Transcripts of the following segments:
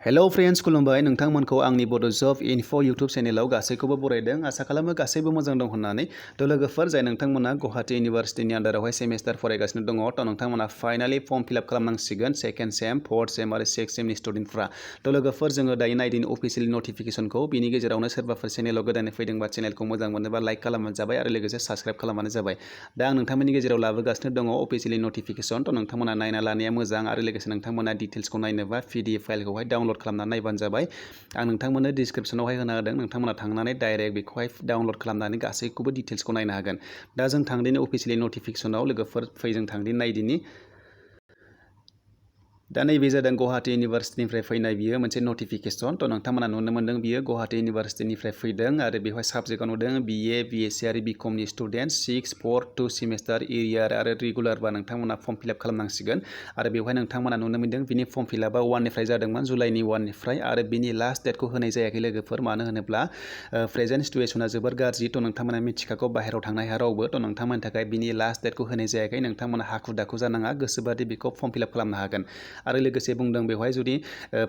hello friends खुलुमबाय नोंथांमोनखौ आंनि बड' जब इनफो यूट्यूब चेनेलाव गासैखौबो बरायदों आसा खालामो गासैबो मोजां दं होननानै थ' लोगोफोर जाय नोंथांमोना गुवाहाटी इउनिभार्सिटीनि आन्डारावहाय सेमेस्टार फरायगासिनो दङ थ' नोंथांमोना फाइनालि फर्म फिलआप खालामनांसिगोन सेकेन्ड सेम फर्थ सेम आरो सिक्स सेमनि स्टुडेन्टफ्रा थ' लोगोफोर जोङो दायो नायदिनि अफिसियेल नटिफिकेसनखौ बिनि गेजेरावनो सोरबाफोर चेनेलाव गोदानै फैदोंबा चेनेलखौ मोजां मोनोबा लाइक खालामबानो जाबाय आरो लोगोसे साबस्क्राइब खालामबानो जाबाय दा आं नोंथांमोननि गेजेराव लाबोगासिनो दङ अफिसियेलि नटिफिकेसन थ' नोंथांमोना नायना लानाया मोजां आरो लोगोसे नोंथांमोना डिटेल्सखौ नायनोबा PDF फाइलखौहाय डाउनलड खालामनानै नायबानो जाबाय आं नोंथांमोननो डिसक्रिप्शनावहाय होना होदों नोंथांमोना थांनानै डाइरेक्ट बेखौहाय डाउनलड खालामनानै गासैखौबो डिटेल्सखौ नायनो हागोन दा जों थांदिनि अफिसियेलि नटिफिकेसनाव लोगोफोर फै जों थांदिनि नायदिनि दा नैबे जादों गुवाहाटी इउनिभार्सिटीनिफ्राय फैनाय बियो मोनसे नटिफिकेसन थ' नोंथांमोना नुनो मोन्दों बियो गुवाहाटी इउनिभार्सिटीनिफ्राय फैदों आरो बेवहाय साबजेक्टआव नुदों BA BSc आरो BComनि स्टुडेन्ट 6-4-2 सेमिस्टार एरियार आरो रेगुलारबा नोंथांमोना फर्म फिलआप खालामनांसिगोन आरो बेवहाय नोंथांमोना नुनो मोन्दों बिनि फर्म फिलआपआ 1निफ्राय जादोंमोन जुलाइनि 1निफ्राय आरो बिनि लास्ट डेटखौ होनाय जायाखै लोगोफोर मानो होनोब्ला प्रेजेन्ट सिटुएसना जोबोर गाज्रि थ' नोंथांमोना मिथिखागौ बाहेरायाव थांनो हाया रावबो थ' नोंथांमोननि थाखाय बिनि लास्ट डेटखौ होनाय जायाखै नोंथांमोना हाखु दाखु जानाङा गोसोबादि बेखौ फर्म फिलआप खालामनो हागोन आरो लोगोसे बुंदों बेवहाय जुदि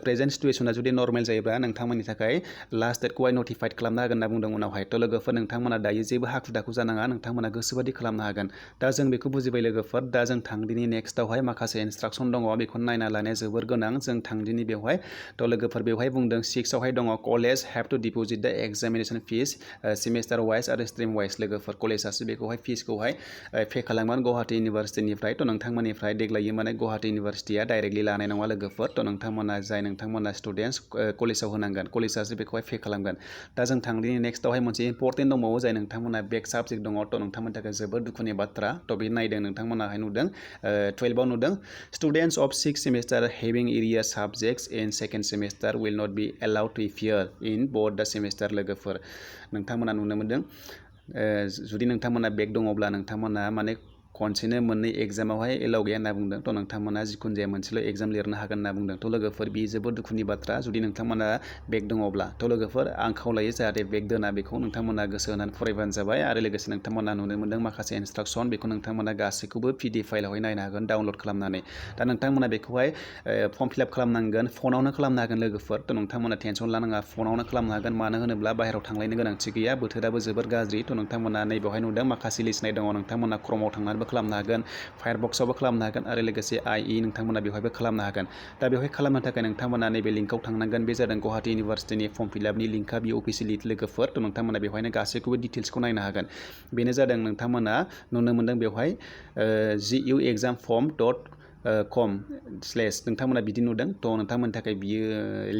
प्रेजेन्ट सिटुएसना जुदि नर्मेल जायोब्ला नोंथांमोननि थाखाय लास्ट डेटखौहाय नटिफाइड खालामनो हागोन होनना बुंदों उनावहाय थ' लोगोफोर नोंथांमोना दायो जेबो हाखु दाखु जानाङा नोंथांमोना गोसोबादि खालामनो हागोन दा जों बेखौ बुजिबाय लोगोफोर दा जों थांदिनि नेक्स्टआवहाय माखासे इन्सट्राक्सन दङ बेखौ नायना लानाया जोबोर गोनां जों थांदिनि बेवहाय थ' लोगोफोर बेवहाय बुंदों 6आवहाय दङ कलेज हेभ टु डिप'जिट द एग्जामिनेसन फिस सेमिस्टार वाइज आरो स्ट्रिम वाइज लोगोफोर कलेजासो बेखौहाय फिसखौहाय पे खालामगोन गुवाहाटी इउनिभार्सिटीनिफ्राय थ' नोंथांमोननिफ्राय देग्लायो माने गुवाहाटी इउनिभार्सिटीया डाइरेक्टलि लानाय नङा लोगोफोर थ' नोंथांमोना स्टुडेन्टस कलेजाव होनांगोन कलेजासो बेखौहाय पे खालामगोन दा जों थांदिनि नेक्स्टआवहाय मोनसे इम्परटेन्ट दंबावो जाय नोंथांमोना बेक साबजेक्ट दङ थ' नोंथांमोननि थाखाय जोबोद दुखुनि बाथ्रा थ' बे नायदों नोंथांमोनाहाय नुदों 12आव नुदों students of 6 semester having arrear subjects in second semester will not be allowed to appear in both the semester लोगोफोर नोंथांमोना नुनो मोन्दों जुदि नोंथांमोना बेक दङब्ला नोंथांमोना माने खनसेनो मोननै एग्जामावहाय एलाउ गैया होनना बुंदों थ' नोंथांमोना जिखुनु जाया मोनसेल' एग्जाम लिरनो हागोन होनना बुंदों थ' लोगोफोर बेयो जोबोद दुखुनि बाथ्रा जुदि नोंथांमोना बेक दङब्ला थ' लोगोफोर आं खावलायो जाहाथे बेक दोना बेखौ नोंथांमोना गोसो होनानै फरायबानो जाबाय आरो लोगोसे नोंथांमोना नुनो मोन्दों माखासे इन्सट्राक्सन बेखौ नोंथांमोना गासैखौबो PDF फाइलावहाय नायनो हागोन डाउनलड खालामनानै दा नोंथांमोना बेखौहाय फर्म फिलआप खालामनांगोन फनावनो खालामनो हागोन लोगोफोर थ' नोंथांमोना टेनसन लानाङा फनावनो खालामनो हागोन मानो होनोब्ला बाहेरायाव थांलायनो गोनांथि गैया बोथोराबो जोबोर गाज्रि थ' नोंथांमोना नैबेवहाय नुदों माखासे लिरनाय दङ नोंथांमोना क्रमआव थांनानैबो खालामनो हागोन फायारबक्सआवबो खालामनो हागोन आरो लोगोसे IE नोंथांमोना बेवहायबो खालामनो हागोन दा बेवहाय खालामनो थाखाय नोंथांमोना नैबे लिंकआव थांनांगोन बे जादों गुवाहाटी इउनिभार्सिटीनि फर्म फिलआपनि लिंकआ बे अफिसियेलि लोगोफोर थ' नोंथांमोना बेवहायनो गासैखौबो डिटेल्सखौ नायनो हागोन बेनो जादों नोंथांमोना नुनो मोन्दों बेवहाय GU exam.com/ नोंथांमोना बिदि नुदों थ' नोंथांमोननि थाखाय बियो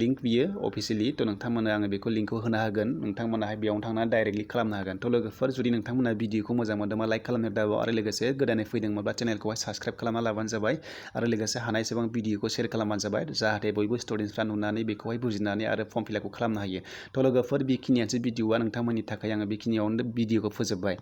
लिंक बियो अफिसियेलि थ' नोंथांमोना आङो बेखौ लिंकखौ होना होगोन नोंथांमोनाहाय बेयावनो थांनानै डाइरेक्टलि खालामनो हागोन थ' लोगोफोर जुदि नोंथांमोना भिडिअखौ मोजां मोनदोंबा लाइक खालामनो दाबाव आरो लोगोसे गोदानै फैदोंमोनब्ला चेनेलखौहाय साबस्क्राइब खालामना लाबानो जाबाय आरो लोगोसे हानायसेबां भिडिअखौ शेयार खालामबानो जाबाय जाहाथे बयबो स्टुडेन्टसफ्रा नुनानै बेखौहाय बुजिनानै आरो फर्म फिलआपखौ खालामनो हायो थ' लोगोफोर बेखिनियानोसै भिडिअआ नोंथांमोननि थाखाय आङो बेखिनियावनो भिडिअखौ फोजोबबाय